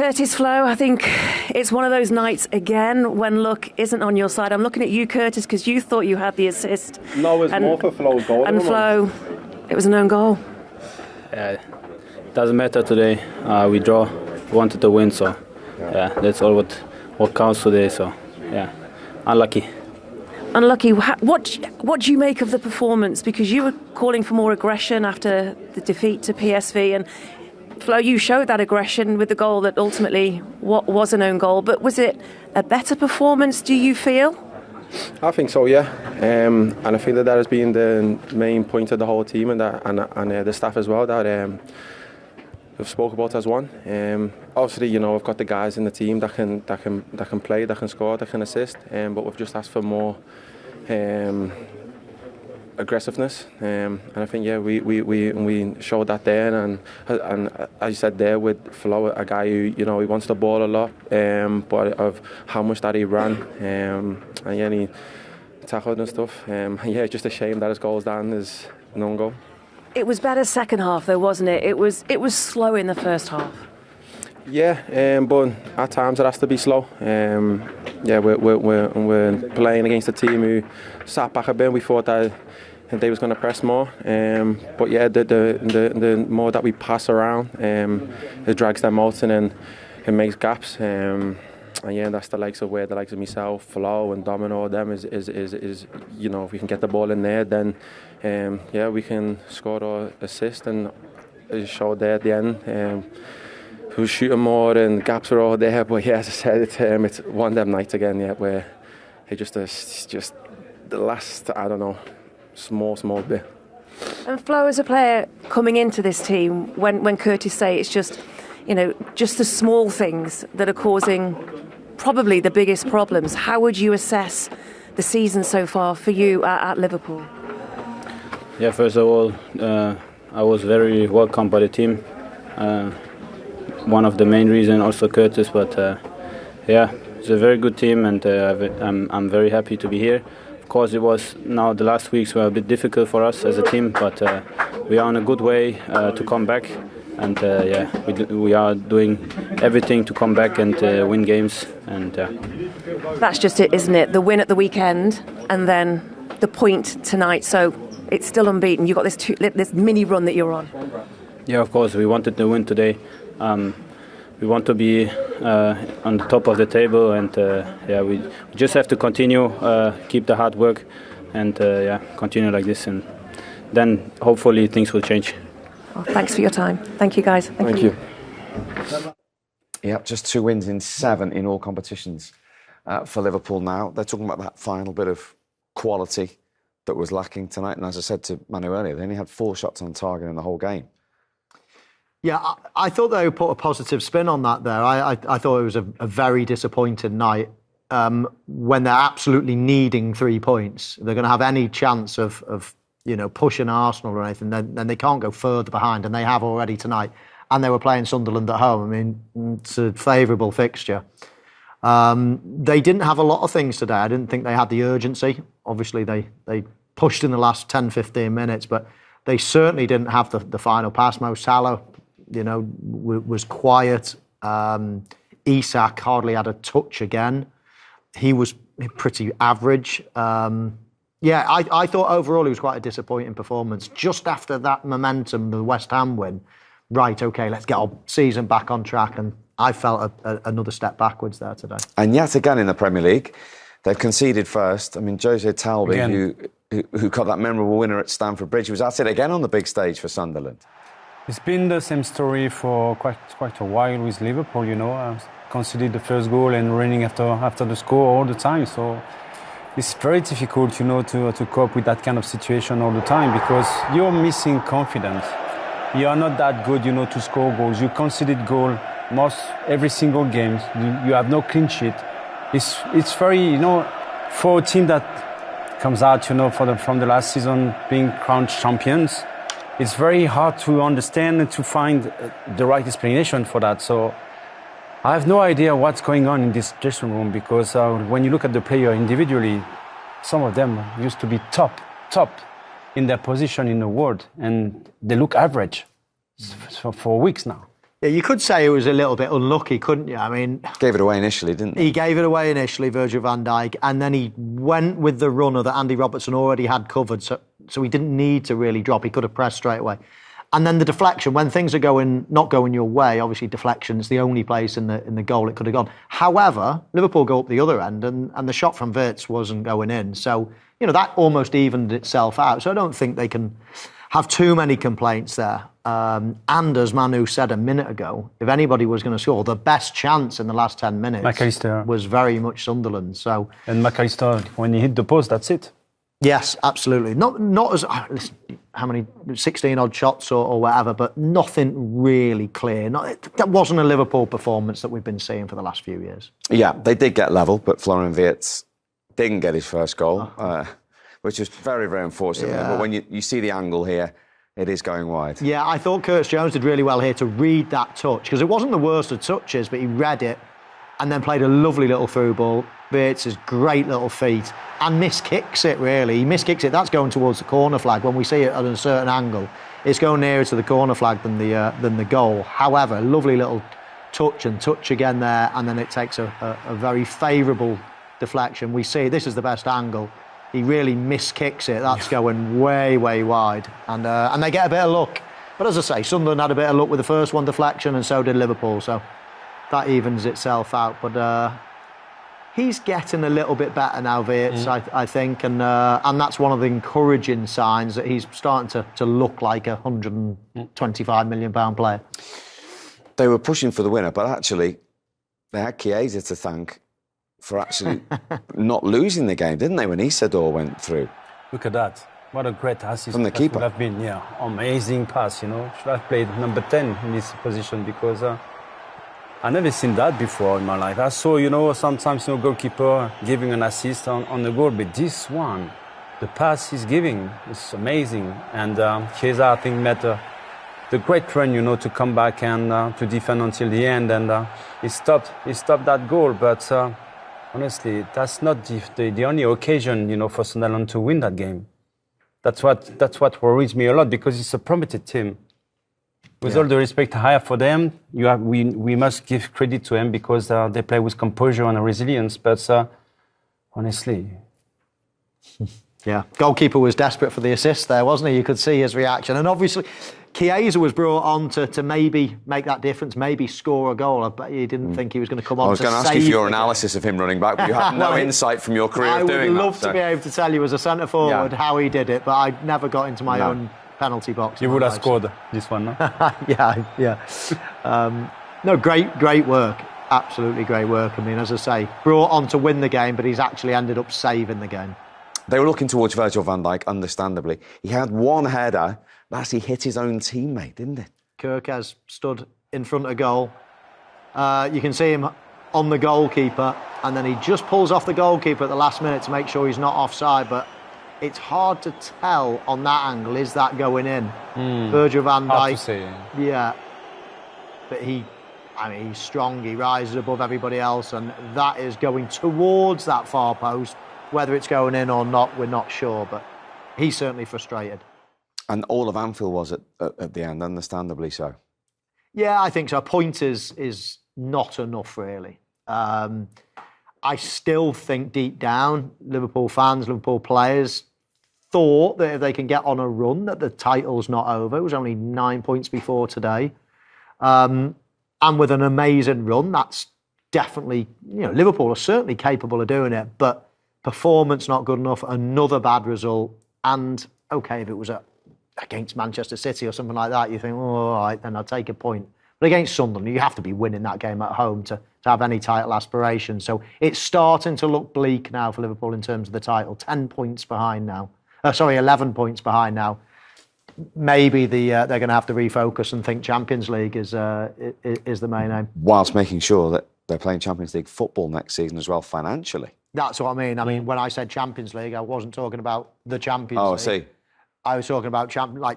Curtis, Flo, I think it's one of those nights again when luck isn't on your side. I'm looking at you, Curtis, because you thought you had the assist. No, it's more for Flo's goal. And Flo, it was an own goal. Yeah, it doesn't matter today. We draw. We wanted to win, so yeah, that's all what counts today. So yeah, unlucky. Unlucky. What do you make of the performance? Because you were calling for more aggression after the defeat to PSV, and Flo, you showed that aggression with the goal that ultimately was an own goal. But was it a better performance, do you feel? I think so, yeah. And I feel that has been the main point of the whole team and the staff as well that we've spoke about as one. Obviously, you know, we've got the guys in the team that can play, that can score, that can assist. But we've just asked for more aggressiveness, and I think we showed that there, and as you said there with Flo, a guy who, you know, he wants the ball a lot, but of how much that he ran, and yeah, he tackled and stuff. Yeah, it's just a shame that his goal's down as an own goal. It was better second half though, wasn't it? It was slow in the first half. Yeah, but at times it has to be slow. Yeah, we're playing against a team who sat back a bit. We thought that they was going to press more, but yeah, the more that we pass around, it drags them out and then it makes gaps. And yeah, that's the likes of myself, Flo, and Domino. Them is you know, if we can get the ball in there, then yeah, we can score or assist, and it showed there at the end. Who's shooting more and gaps are all there, but yeah, as I said, it's one of them nights again, yeah, where it just the last, I don't know, small bit. And Flo, as a player coming into this team, when Curtis say it's just, you know, just the small things that are causing probably the biggest problems, how would you assess the season so far for you at Liverpool? Yeah, first of all, I was very welcomed by the team. One of the main reasons, also Curtis, but yeah, it's a very good team, and I'm very happy to be here. Of course, it was now the last weeks were a bit difficult for us as a team, but we are on a good way to come back, and yeah, we are doing everything to come back and win games, and that's just it, isn't it? The win at the weekend, and then the point tonight. So it's still unbeaten. You've got this mini run that you're on. Yeah, of course, we wanted to win today. We want to be on the top of the table, and yeah, we just have to continue, keep the hard work, and yeah, continue like this, and then hopefully things will change. Well, thanks for your time. Thank you, guys. Thank you. Yep, just 2 wins in 7 in all competitions for Liverpool now. They're talking about that final bit of quality that was lacking tonight, and as I said to Manu earlier, they only had 4 shots on target in the whole game. Yeah, I thought they put a positive spin on that there. I thought it was a very disappointing night. When they're absolutely needing 3 points, they're going to have any chance of you know, pushing Arsenal or anything, then they can't go further behind, and they have already tonight. And they were playing Sunderland at home. I mean, it's a favourable fixture. They didn't have a lot of things today. I didn't think they had the urgency. Obviously, they pushed in the last 10, 15 minutes, but they certainly didn't have the final pass. Mo Salah, you know, was quiet. Isak hardly had a touch again. He was pretty average. Yeah, I thought overall it was quite a disappointing performance. Just after that momentum, the West Ham win, right, OK, let's get our season back on track. And I felt another step backwards there today. And yet again in the Premier League, they've conceded first. I mean, Jose Talbi, who got that memorable winner at Stamford Bridge, was at it again on the big stage for Sunderland. It's been the same story for quite a while with Liverpool, you know. Conceded the first goal and running after the score all the time. So it's very difficult, you know, to cope with that kind of situation all the time because you're missing confidence. You are not that good, you know, to score goals. You conceded goal every single game. You have no clean sheet. It's very, you know, for a team that comes out, you know, from the last season being crowned champions, it's very hard to understand and to find the right explanation for that. So I have no idea what's going on in this dressing room because when you look at the player individually, some of them used to be top in their position in the world, and they look average for weeks now. Yeah, you could say it was a little bit unlucky, couldn't you? I mean, Gave it away initially, didn't he? He gave it away initially, Virgil van Dijk, and then he went with the runner that Andy Robertson already had covered, so he didn't need to really drop. He could have pressed straight away. And then the deflection, when things are not going your way, obviously deflection's the only place in the goal it could have gone. However, Liverpool go up the other end, and the shot from Wirtz wasn't going in. So, that almost evened itself out. So I don't think they can have too many complaints there. And as Manu said a minute ago, if anybody was going to score, the best chance in the last 10 minutes McAllister was very much Sunderland. So, and McAllister, when he hit the post, that's it. Yes, absolutely. Not as listen, how many 16 odd shots or whatever, but nothing really clear. That wasn't a Liverpool performance that we've been seeing for the last few years. Yeah, they did get level, but Florian Wirtz didn't get his first goal, which was very, very unfortunate. Yeah. But when you see the angle here, it is going wide. Yeah, I thought Curtis Jones did really well here to read that touch, because it wasn't the worst of touches, but he read it and then played a lovely little through ball. Wirtz's great little feet and miskicks it, really. He miskicks it. That's going towards the corner flag. When we see it at a certain angle, it's going nearer to the corner flag than the goal. However, lovely little touch again there, and then it takes a very favourable deflection. We see this is the best angle. He really miskicks it. That's going way, way wide. And they get a bit of luck. But as I say, Sunderland had a bit of luck with the first one deflection, and so did Liverpool. So that evens itself out. But he's getting a little bit better now, Wirtz, I think. And that's one of the encouraging signs that he's starting to look like a £125 million player. They were pushing for the winner, but actually they had Chiesa to thank for actually not losing the game, didn't they, when Isidore went through? Look at that. What a great assist. From the keeper. Would have been, amazing pass, Should have played number 10 in this position, because I never seen that before in my life. I saw, sometimes, goalkeeper giving an assist on the goal, but this one, the pass he's giving is amazing. And Chiesa, I think, met the great run, to come back and to defend until the end. And he stopped that goal, but honestly, that's not the only occasion, for Sunderland to win that game. That's what worries me a lot, because it's a promoted team. With all the respect I have for them, we must give credit to them, because they play with composure and resilience. But honestly, yeah, goalkeeper was desperate for the assist there, wasn't he? You could see his reaction, and obviously Chiesa was brought on to maybe make that difference, maybe score a goal. But he didn't think he was going to come on. I was going to ask you for your analysis of him running back, but you have no insight from your career of doing that. I would love to be able to tell you as a centre forward how he did it, but I never got into my own penalty box. You would have scored this one, no? yeah. No, great work. Absolutely great work. I mean, as I say, brought on to win the game, but he's actually ended up saving the game. They were looking towards Virgil van Dijk, understandably. He had one header, but actually hit his own teammate, didn't it? Kirkes stood in front of goal. You can see him on the goalkeeper, and then he just pulls off the goalkeeper at the last minute to make sure he's not offside, but it's hard to tell on that angle, is that going in? Virgil van Dijk. Hard to say. Yeah. But he's strong, he rises above everybody else, and that is going towards that far post. Whether it's going in or not, we're not sure, but he's certainly frustrated. And all of Anfield was at the end, understandably so. Yeah, I think so. A point is not enough, really. I still think deep down, Liverpool fans, Liverpool players thought that if they can get on a run, that the title's not over. It was only 9 points before today. And with an amazing run, that's definitely, Liverpool are certainly capable of doing it, but performance not good enough, another bad result, and okay, if it was against Manchester City or something like that, you think, all right, then I'll take a point. But against Sunderland, you have to be winning that game at home to have any title aspirations. So it's starting to look bleak now for Liverpool in terms of the title. 10 points behind now. 11 points behind now. Maybe they're going to have to refocus and think Champions League is the main aim. Whilst making sure that they're playing Champions League football next season as well, financially. That's what I mean. I mean, when I said Champions League, I wasn't talking about the Champions League. Oh, I see. I was talking about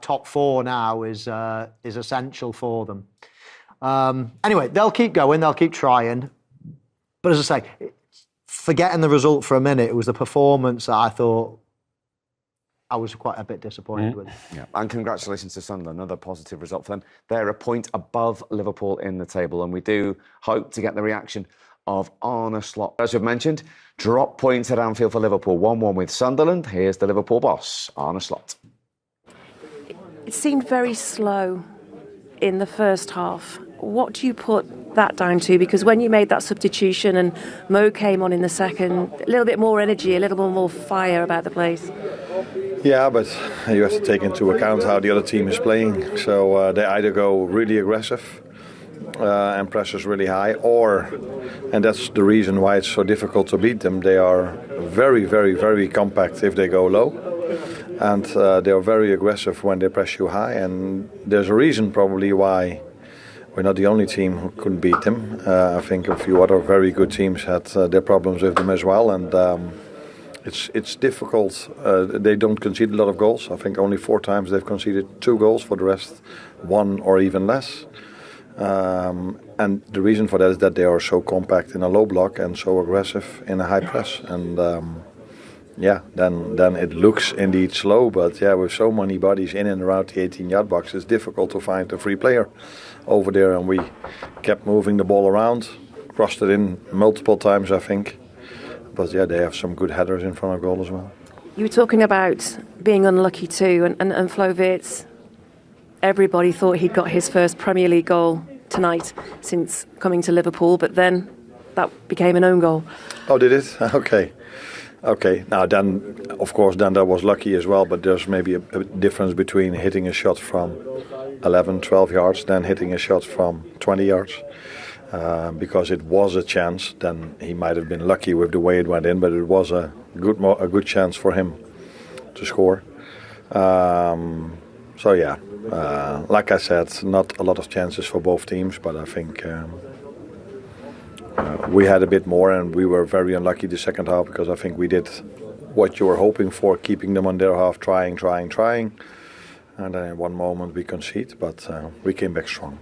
top four now is essential for them. Anyway, they'll keep going, they'll keep trying. But as I say, forgetting the result for a minute, it was the performance that I thought I was quite a bit disappointed with. Yeah, and congratulations to Sunderland, another positive result for them. They're a point above Liverpool in the table, and we do hope to get the reaction of Arne Slot. As we've mentioned, drop points at Anfield for Liverpool, 1-1 with Sunderland. Here's the Liverpool boss, Arne Slot. It seemed very slow in the first half. What do you put that down to? Because when you made that substitution and Mo came on in the second, a little bit more energy, a little bit more fire about the place. Yeah, but you have to take into account how the other team is playing. So they either go really aggressive and pressures really high, and that's the reason why it's so difficult to beat them, they are very, very, very compact if they go low. And they are very aggressive when they press you high. And there's a reason probably why we're not the only team who couldn't beat them. I think a few other very good teams had their problems with them as well. And it's difficult. They don't concede a lot of goals. I think only 4 times they've conceded 2 goals. For the rest, 1 or even less. And the reason for that is that they are so compact in a low block and so aggressive in a high press. And then it looks indeed slow. But with so many bodies in and around the 18-yard box, it's difficult to find a free player over there. And we kept moving the ball around, crossed it in multiple times, I think. But they have some good headers in front of goal as well. You were talking about being unlucky too, and Flo Wirtz, everybody thought he'd got his first Premier League goal tonight since coming to Liverpool, but then that became an own goal. Oh, did it? Okay. Now then, of course, then that was lucky as well, but there's maybe a difference between hitting a shot from 11, 12 yards than hitting a shot from 20 yards. Because it was a chance, then he might have been lucky with the way it went in, but it was a good chance for him to score. Like I said, not a lot of chances for both teams, but I think we had a bit more, and we were very unlucky the second half because I think we did what you were hoping for, keeping them on their half, trying, and then in one moment we concede, but we came back strong.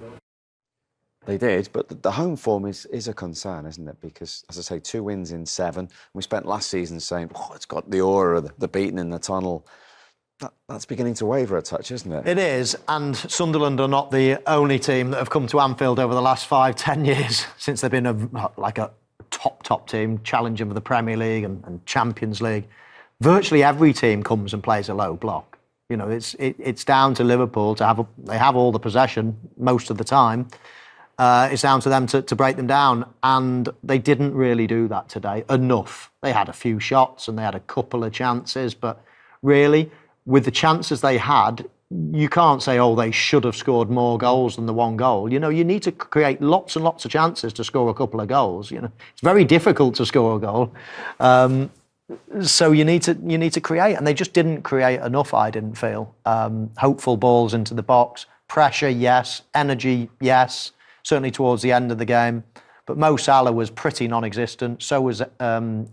They did, but the home form is a concern, isn't it? Because, as I say, 2 wins in 7. We spent last season saying, it's got the aura of the beating in the tunnel. That's beginning to waver a touch, isn't it? It is, and Sunderland are not the only team that have come to Anfield over the last 5-10 years since they've been a top team, challenging for the Premier League and Champions League. Virtually every team comes and plays a low block. You know, it's down to Liverpool to they have all the possession most of the time. It's down to them to break them down, and they didn't really do that today enough. They had a few shots and they had a couple of chances, but really, with the chances they had, you can't say, they should have scored more goals than the 1 goal. You know, you need to create lots and lots of chances to score a couple of goals. You know, it's very difficult to score a goal. So you need to create, and they just didn't create enough, I didn't feel. Hopeful balls into the box, pressure, yes, energy, yes. Certainly towards the end of the game. But Mo Salah was pretty non-existent, so was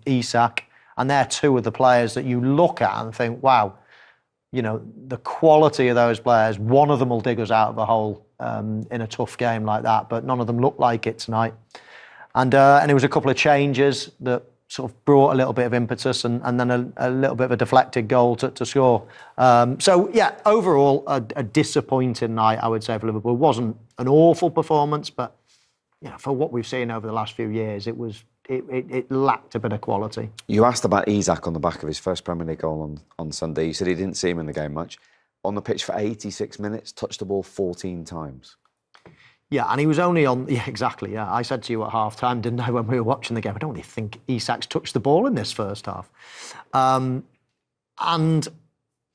Isak. And they're 2 of the players that you look at and think, wow, you know, the quality of those players, one of them will dig us out of a hole in a tough game like that, but none of them looked like it tonight. And it was a couple of changes that sort of brought a little bit of impetus and then a little bit of a deflected goal to score. Overall, a disappointing night, I would say, for Liverpool. It wasn't an awful performance, but for what we've seen over the last few years, it lacked a bit of quality. You asked about Isak on the back of his first Premier League goal on Sunday. You said he didn't see him in the game much. On the pitch for 86 minutes, touched the ball 14 times. Yeah, and he was only on... Yeah, exactly, yeah. I said to you at half-time, didn't I, when we were watching the game, I don't really think Isak's touched the ball in this first half. And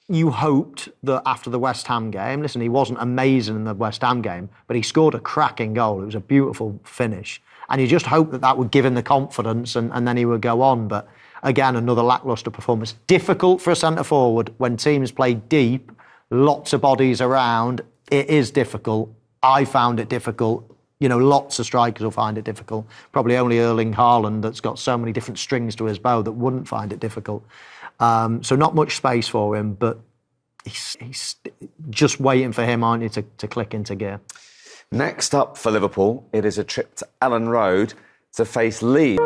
you hoped that after the West Ham game... Listen, he wasn't amazing in the West Ham game, but he scored a cracking goal. It was a beautiful finish. And you just hoped that would give him the confidence and then he would go on. But again, another lacklustre performance. Difficult for a centre-forward when teams play deep, lots of bodies around. It is difficult. I found it difficult. You know, lots of strikers will find it difficult. Probably only Erling Haaland, that's got so many different strings to his bow, that wouldn't find it difficult. So not much space for him, but he's just waiting for him, aren't you, to click into gear. Next up for Liverpool, it is a trip to Ellen Road to face Leeds.